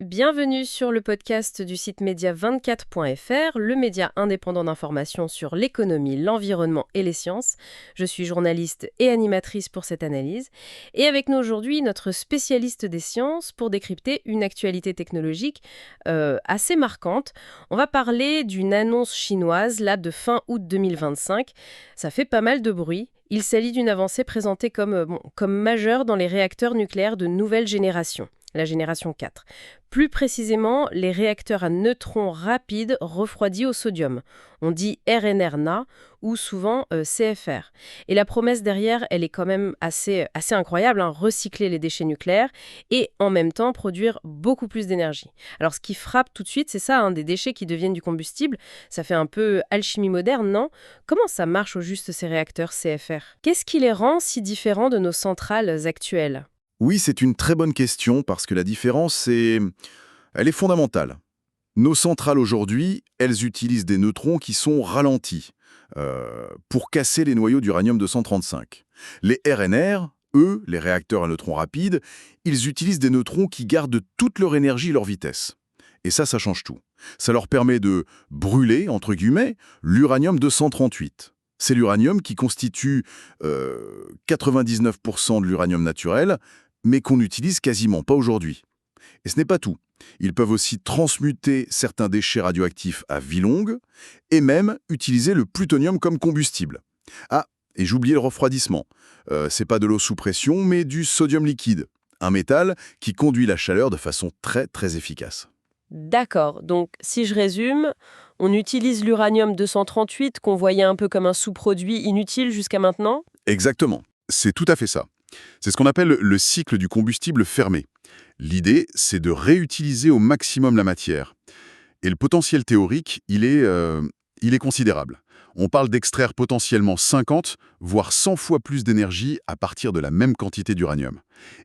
Bienvenue sur le podcast du site média24.fr, le média indépendant d'information sur l'économie, l'environnement et les sciences. Je suis journaliste et animatrice pour cette analyse. Et avec nous aujourd'hui, notre spécialiste des sciences pour décrypter une actualité technologique assez marquante. On va parler d'une annonce chinoise, là, de fin août 2025. Ça fait pas mal de bruit. Il s'agit d'une avancée présentée comme majeure dans les réacteurs nucléaires de nouvelle génération, la génération 4. Plus précisément, les réacteurs à neutrons rapides refroidis au sodium. On dit RNR-NA ou souvent CFR. Et la promesse derrière, elle est quand même assez incroyable, hein, recycler les déchets nucléaires et en même temps produire beaucoup plus d'énergie. Alors ce qui frappe tout de suite, c'est ça, hein, des déchets qui deviennent du combustible. Ça fait un peu alchimie moderne, non? Comment ça marche au juste ces réacteurs CFR? Qu'est-ce qui les rend si différents de nos centrales actuelles? Oui, c'est une très bonne question parce que la différence, elle est fondamentale. Nos centrales aujourd'hui, elles utilisent des neutrons qui sont ralentis pour casser les noyaux d'uranium-235. Les RNR, eux, les réacteurs à neutrons rapides, ils utilisent des neutrons qui gardent toute leur énergie et leur vitesse. Et ça change tout. Ça leur permet de brûler, entre guillemets, l'uranium-238. C'est l'uranium qui constitue 99% de l'uranium naturel, mais qu'on n'utilise quasiment pas aujourd'hui. Et ce n'est pas tout. Ils peuvent aussi transmuter certains déchets radioactifs à vie longue et même utiliser le plutonium comme combustible. Ah, et j'ai oublié le refroidissement. C'est pas de l'eau sous pression, mais du sodium liquide, un métal qui conduit la chaleur de façon très très efficace. D'accord, donc si je résume, on utilise l'uranium-238 qu'on voyait un peu comme un sous-produit inutile jusqu'à maintenant. Exactement, c'est tout à fait ça. C'est ce qu'on appelle le cycle du combustible fermé. L'idée, c'est de réutiliser au maximum la matière. Et le potentiel théorique, il est considérable. On parle d'extraire potentiellement 50, voire 100 fois plus d'énergie à partir de la même quantité d'uranium.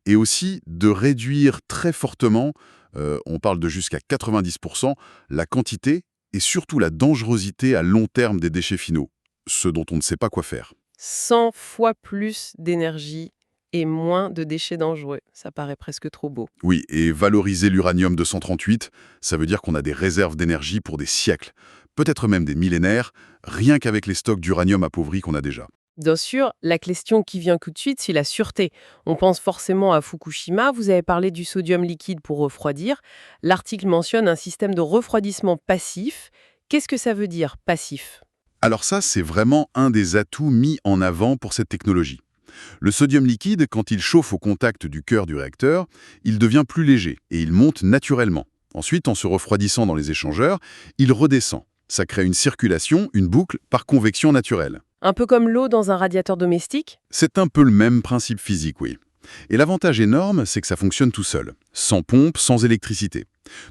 Et aussi de réduire très fortement, on parle de jusqu'à 90%, la quantité et surtout la dangerosité à long terme des déchets finaux, ce dont on ne sait pas quoi faire. 100 fois plus d'énergie et moins de déchets dangereux. Ça paraît presque trop beau. Oui, et valoriser l'uranium-238, ça veut dire qu'on a des réserves d'énergie pour des siècles, peut-être même des millénaires, rien qu'avec les stocks d'uranium appauvri qu'on a déjà. Bien sûr, la question qui vient tout de suite, c'est la sûreté. On pense forcément à Fukushima, vous avez parlé du sodium liquide pour refroidir. L'article mentionne un système de refroidissement passif. Qu'est-ce que ça veut dire, passif? Alors ça, c'est vraiment un des atouts mis en avant pour cette technologie. Le sodium liquide, quand il chauffe au contact du cœur du réacteur, il devient plus léger et il monte naturellement. Ensuite, en se refroidissant dans les échangeurs, il redescend. Ça crée une circulation, une boucle, par convection naturelle. Un peu comme l'eau dans un radiateur domestique? C'est un peu le même principe physique, oui. Et l'avantage énorme, c'est que ça fonctionne tout seul, sans pompe, sans électricité.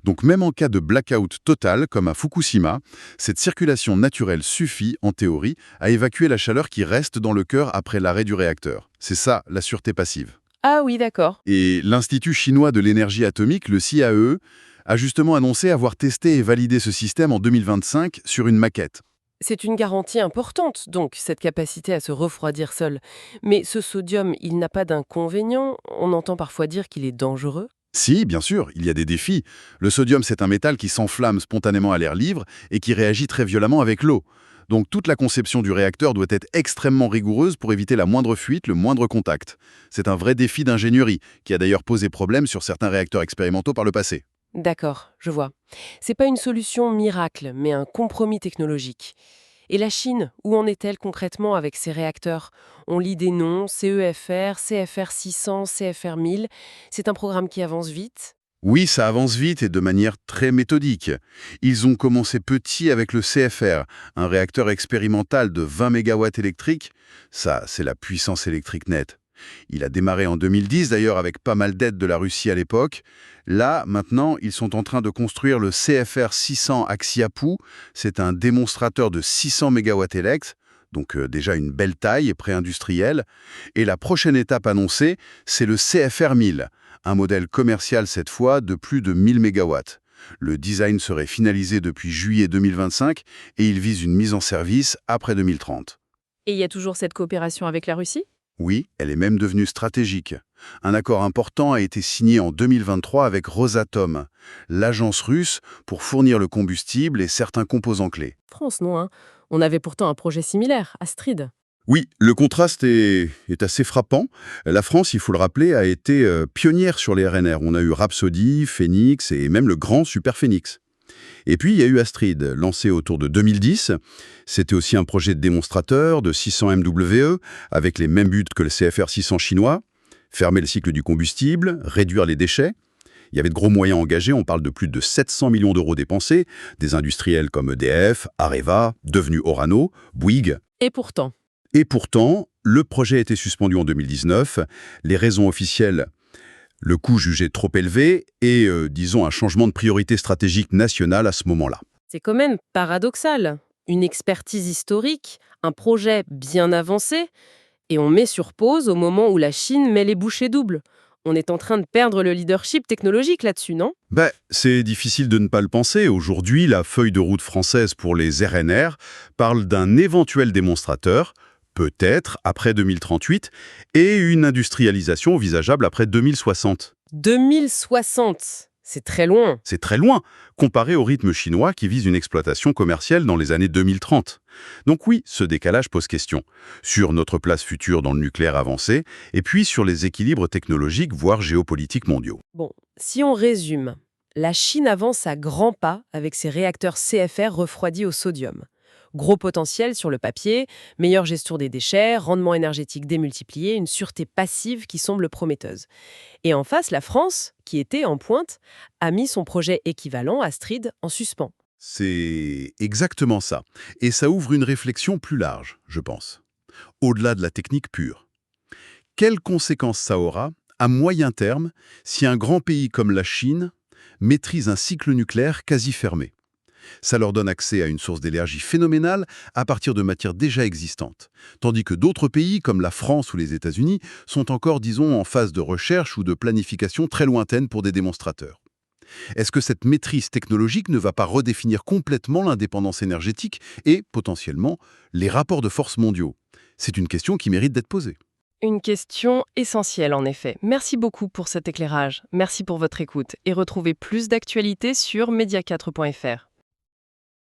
Donc même en cas de blackout total, comme à Fukushima, cette circulation naturelle suffit, en théorie, à évacuer la chaleur qui reste dans le cœur après l'arrêt du réacteur. C'est ça, la sûreté passive. Ah oui, d'accord. Et l'Institut chinois de l'énergie atomique, le CIAE, a justement annoncé avoir testé et validé ce système en 2025 sur une maquette. C'est une garantie importante, donc, cette capacité à se refroidir seul. Mais ce sodium, il n'a pas d'inconvénient. On entend parfois dire qu'il est dangereux. Si, bien sûr, il y a des défis. Le sodium, c'est un métal qui s'enflamme spontanément à l'air libre et qui réagit très violemment avec l'eau. Donc toute la conception du réacteur doit être extrêmement rigoureuse pour éviter la moindre fuite, le moindre contact. C'est un vrai défi d'ingénierie, qui a d'ailleurs posé problème sur certains réacteurs expérimentaux par le passé. D'accord, je vois. C'est pas une solution miracle, mais un compromis technologique. Et la Chine, où en est-elle concrètement avec ses réacteurs? On lit des noms, CEFR, CFR 600, CFR 1000. C'est un programme qui avance vite. Oui, ça avance vite et de manière très méthodique. Ils ont commencé petit avec le CFR, un réacteur expérimental de 20 mégawatts électriques. Ça, c'est la puissance électrique nette. Il a démarré en 2010 d'ailleurs avec pas mal d'aides de la Russie à l'époque. Là, maintenant, ils sont en train de construire le CFR 600 Axiapu. C'est un démonstrateur de 600 mégawatts élect, donc déjà une belle taille et pré-industrielle. Et la prochaine étape annoncée, c'est le CFR 1000, un modèle commercial cette fois de plus de 1000 mégawatts. Le design serait finalisé depuis juillet 2025 et il vise une mise en service après 2030. Et il y a toujours cette coopération avec la Russie? Oui, elle est même devenue stratégique. Un accord important a été signé en 2023 avec Rosatom, l'agence russe pour fournir le combustible et certains composants clés. France, non, hein. On avait pourtant un projet similaire, Astrid. Oui, le contraste est assez frappant. La France, il faut le rappeler, a été pionnière sur les RNR. On a eu Rhapsody, Phoenix et même le grand Super Phoenix. Et puis, il y a eu Astrid, lancé autour de 2010. C'était aussi un projet de démonstrateur de 600 MWE, avec les mêmes buts que le CFR 600 chinois: fermer le cycle du combustible, réduire les déchets. Il y avait de gros moyens engagés, on parle de plus de 700 millions d'euros dépensés, des industriels comme EDF, Areva, devenu Orano, Bouygues. Et pourtant, Et pourtant, le projet a été suspendu en 2019. Les raisons officielles: le coût jugé trop élevé et, disons, un changement de priorité stratégique nationale à ce moment-là. c'est quand même paradoxal. Une expertise historique, un projet bien avancé, et on met sur pause au moment où la Chine met les bouchées doubles. On est en train de perdre le leadership technologique là-dessus, non? C'est difficile de ne pas le penser. Aujourd'hui, la feuille de route française pour les RNR parle d'un éventuel démonstrateur, peut-être après 2038, et une industrialisation envisageable après 2060. 2060, c'est très loin. C'est très loin, comparé au rythme chinois qui vise une exploitation commerciale dans les années 2030. Donc oui, ce décalage pose question sur notre place future dans le nucléaire avancé, et puis sur les équilibres technologiques, voire géopolitiques mondiaux. Bon, si on résume, la Chine avance à grands pas avec ses réacteurs CFR refroidis au sodium. Gros potentiel sur le papier, meilleure gestion des déchets, rendement énergétique démultiplié, une sûreté passive qui semble prometteuse. Et en face, la France, qui était en pointe, a mis son projet équivalent, Astrid, en suspens. C'est exactement ça. Et ça ouvre une réflexion plus large, je pense. Au-delà de la technique pure. Quelles conséquences ça aura, à moyen terme, si un grand pays comme la Chine maîtrise un cycle nucléaire quasi fermé? Ça leur donne accès à une source d'énergie phénoménale à partir de matières déjà existantes, tandis que d'autres pays, comme la France ou les États-Unis, sont encore, disons, en phase de recherche ou de planification très lointaine pour des démonstrateurs. Est-ce que cette maîtrise technologique ne va pas redéfinir complètement l'indépendance énergétique et, potentiellement, les rapports de force mondiaux? C'est une question qui mérite d'être posée. Une question essentielle en effet. Merci beaucoup pour cet éclairage. Merci pour votre écoute et retrouvez plus d'actualités sur media4.fr.